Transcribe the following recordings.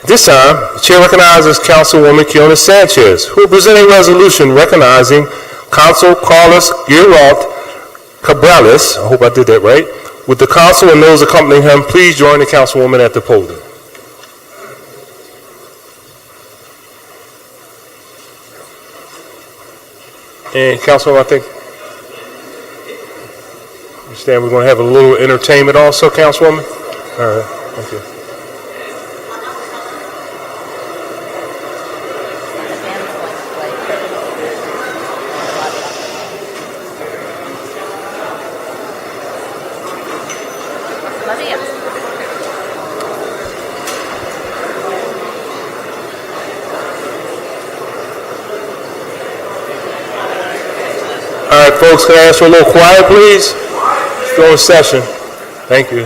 At this time, the chair recognizes Councilwoman Quiñones-Sanchez, who will present a resolution recognizing Consul Carlos Giralt-Cabreles, I hope I did that right, with the Consul and those accompanying him. Please join the Councilwoman at the podium. And Councilwoman, I think, understand we're going to have a little entertainment also, Councilwoman? All right, thank you. All right, folks, can I ask for a little quiet, please? Still in session. Thank you.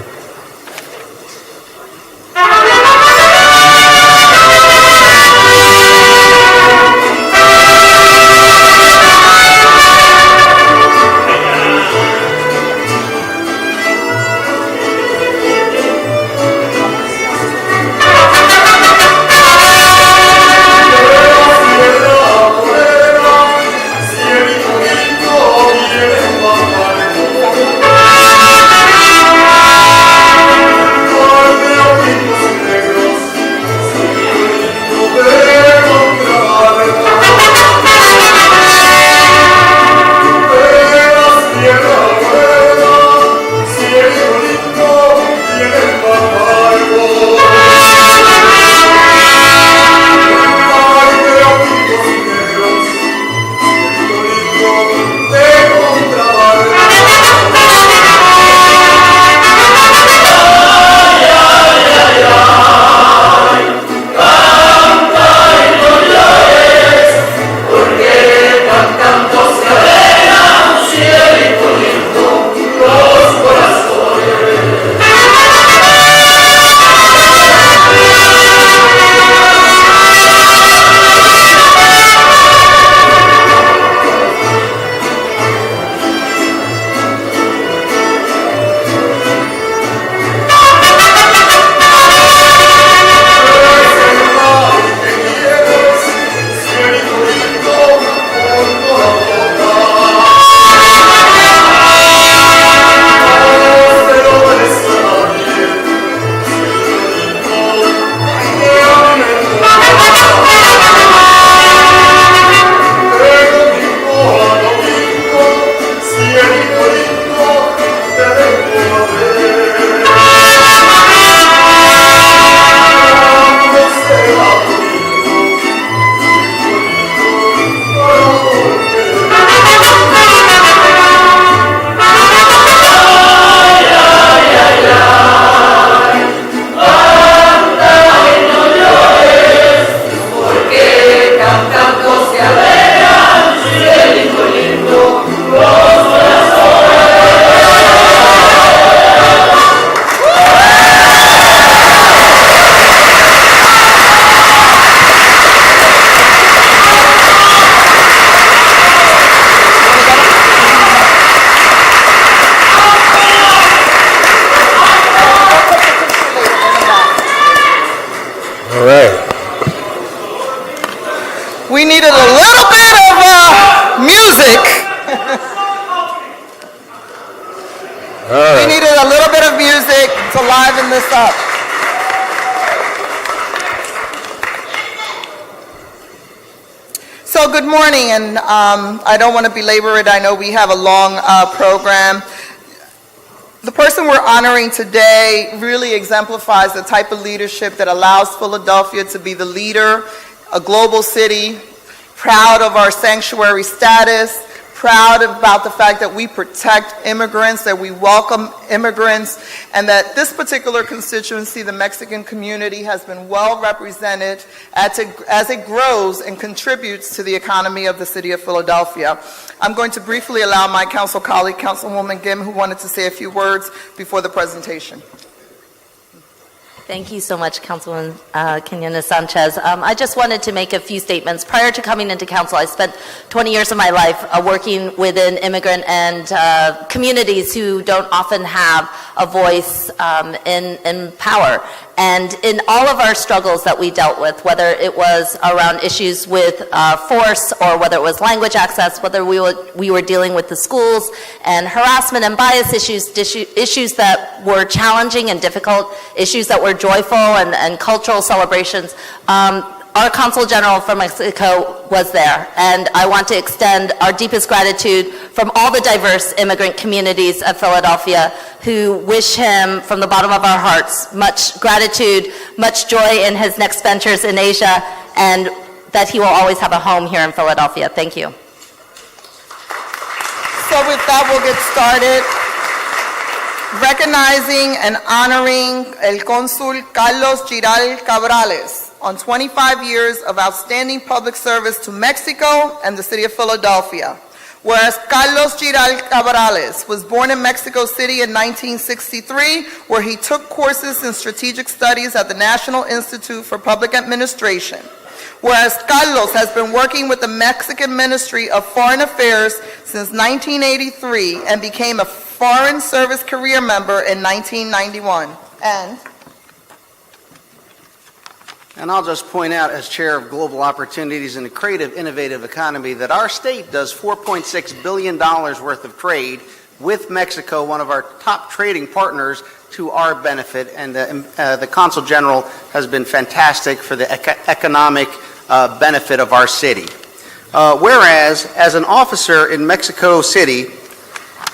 We needed a little bit of music. We needed a little bit of music to liven this up. So good morning, and I don't want to belabor it. I know we have a long program. The person we're honoring today really exemplifies the type of leadership that allows Philadelphia to be the leader, a global city, proud of our sanctuary status, proud about the fact that we protect immigrants, that we welcome immigrants, and that this particular constituency, the Mexican community, has been well represented as it grows and contributes to the economy of the city of Philadelphia. I'm going to briefly allow my council colleague, Councilwoman Gym, who wanted to say a few words before the presentation. Thank you so much, Councilwoman Quiñones-Sanchez. I just wanted to make a few statements. Prior to coming into council, I spent 20 years of my life working within immigrant and communities who don't often have a voice in power. And in all of our struggles that we dealt with, whether it was around issues with force or whether it was language access, whether we were dealing with the schools and harassment and bias issues that were challenging and difficult, issues that were joyful and cultural celebrations, our Consul General from Mexico was there, and I want to extend our deepest gratitude from all the diverse immigrant communities of Philadelphia who wish him, from the bottom of our hearts, much gratitude, much joy in his next ventures in Asia, and that he will always have a home here in Philadelphia. Thank you. So with that, we'll get started. Recognizing and honoring El Consul Carlos Giralt-Cabreles on 25 years of outstanding public service to Mexico and the city of Philadelphia. Whereas Carlos Giralt-Cabreles was born in Mexico City in 1963, where he took courses in strategic studies at the National Institute for Public Administration. Whereas Carlos has been working with the Mexican Ministry of Foreign Affairs since 1983 and became a Foreign Service career member in 1991. And I'll just point out, as Chair of Global Opportunities in a Creative, Innovative Economy, that our state does $4.6 billion worth of trade with Mexico, one of our top trading partners, to our benefit. And the Consul General has been fantastic for the economic benefit of our city. Whereas, as an officer in Mexico City,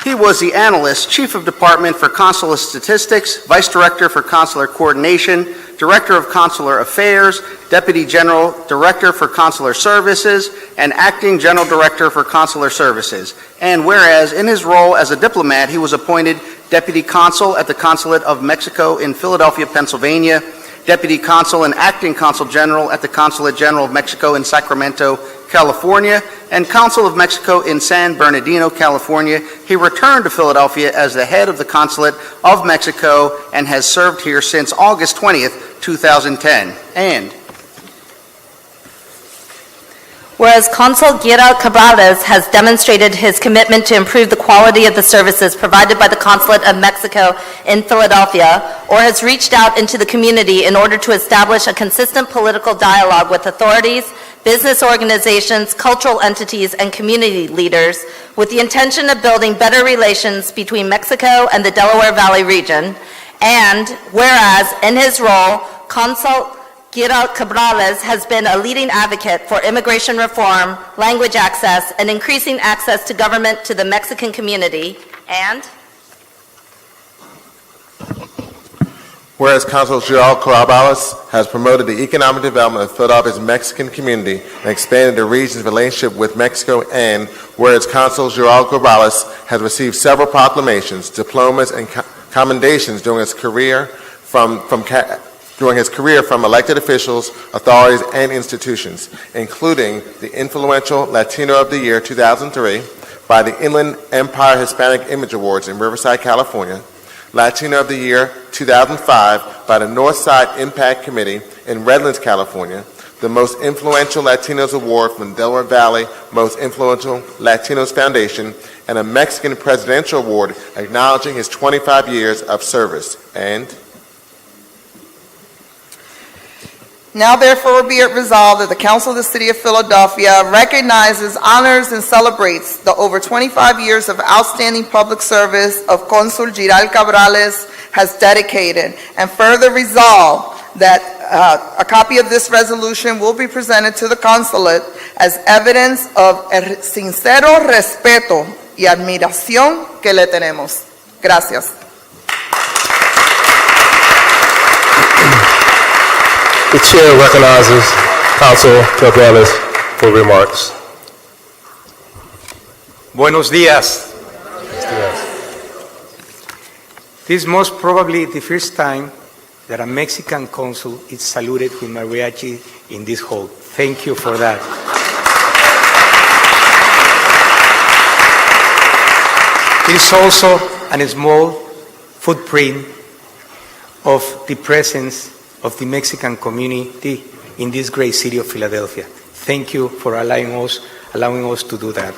he was the analyst, chief of department for consular statistics, vice director for consular coordination, director of consular affairs, deputy general director for consular services, and acting general director for consular services. And whereas in his role as a diplomat, he was appointed deputy consul at the Consulate of Mexico in Philadelphia, Pennsylvania, deputy consul and acting consul general at the Consulate General of Mexico in Sacramento, California, and Consul of Mexico in San Bernardino, California. He returned to Philadelphia as the head of the Consulate of Mexico and has served here since August 20th, 2010. And whereas Consul Giralt-Cabreles has demonstrated his commitment to improve the quality of the services provided by the Consulate of Mexico in Philadelphia, or has reached out into the community in order to establish a consistent political dialogue with authorities, business organizations, cultural entities, and community leaders with the intention of building better relations between Mexico and the Delaware Valley region. And whereas in his role, Consul Giralt-Cabreles has been a leading advocate for immigration reform, language access, and increasing access to government to the Mexican community. And whereas Consul Giralt-Cabreles has promoted the economic development of Philadelphia's Mexican community and expanded the region's relationship with Mexico, and whereas Consul Giralt-Cabreles has received several proclamations, diplomas, and commendations during his career from elected officials, authorities, and institutions, including the influential Latino of the Year 2003 by the Inland Empire Hispanic Image Awards in Riverside, California, Latino of the Year 2005 by the Northside Impact Committee in Redlands, California, the Most Influential Latinos Award from the Delaware Valley Most Influential Latinos Foundation, and a Mexican Presidential Award acknowledging his 25 years of service. And now therefore be it resolved that the Council of the City of Philadelphia recognizes, honors, and celebrates the over 25 years of outstanding public service of Consul Giralt-Cabreles has dedicated, and further resolve that a copy of this resolution will be presented to the consulate as evidence of el sincero respeto y admiración que le tenemos. Gracias. The chair recognizes Consul Cabreles for remarks. Buenos días. This is most probably the first time that a Mexican consul is saluted with mariachi in this hall. Thank you for that. It is also a small footprint of the presence of the Mexican community in this great city of Philadelphia. Thank you for allowing us to do that.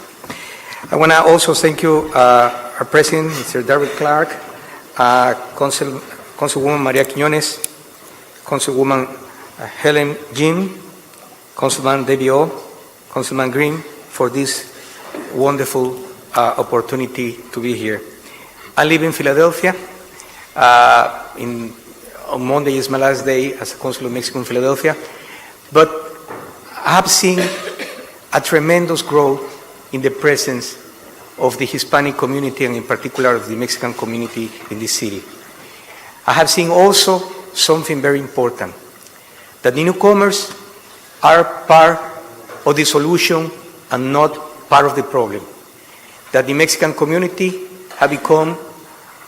I want to also thank you, our President, Mr. Derek Clark, Councilwoman Maria Quiñones, Councilwoman Helen Gym, Councilman Devio, Councilman Green, for this wonderful opportunity to be here. I live in Philadelphia. On Monday is my last day as a consul of Mexico in Philadelphia, but I have seen a tremendous growth in the presence of the Hispanic community and in particular of the Mexican community in this city. I have seen also something very important, that the newcomers are part of the solution and not part of the problem, that the Mexican community have become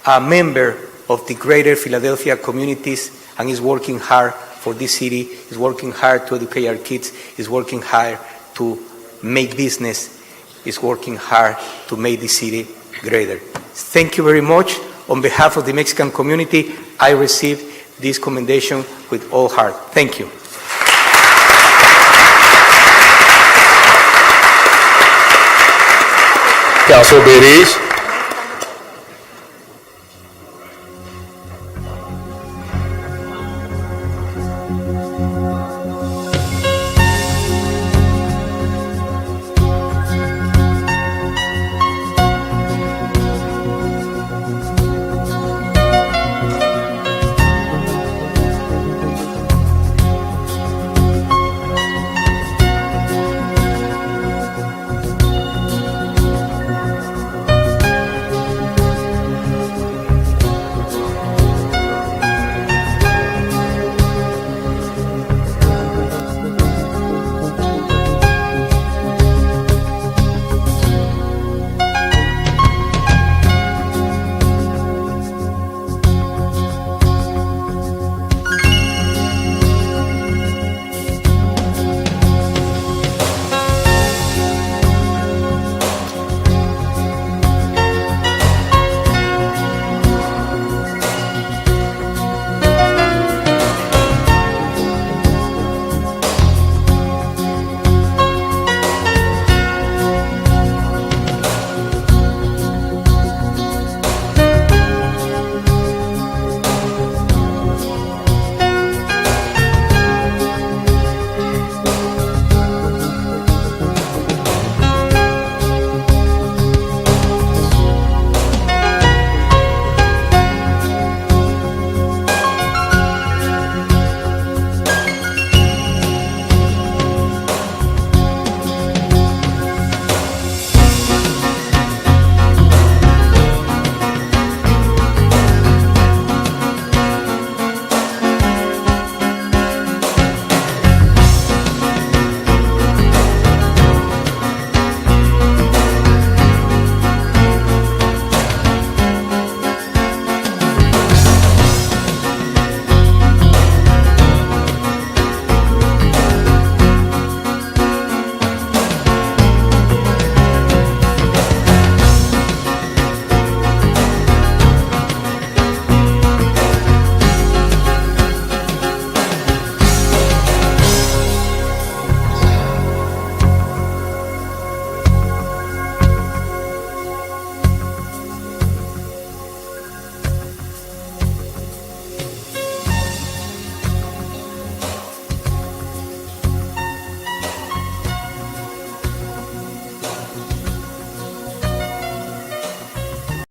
a member of the greater Philadelphia communities and is working hard for this city, is working hard to educate our kids, is working hard to make business, is working hard to make the city greater. Thank you very much. On behalf of the Mexican community, I receive this commendation with all heart. Thank you. Council Bediz.